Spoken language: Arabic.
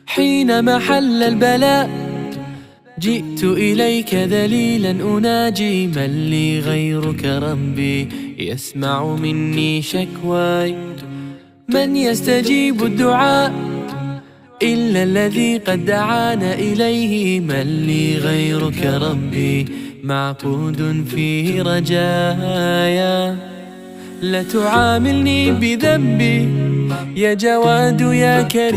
حينما حل البلاء جئت إليك ذليلا أناجي، من لي غيرك ربي يسمع مني شكواي؟ من يستجيب الدعاء إلا الذي قد دعانا إليه؟ من لي غيرك ربي معقود فيه رجايا؟ لا تعاملني بذنبي يا جواد يا كريم.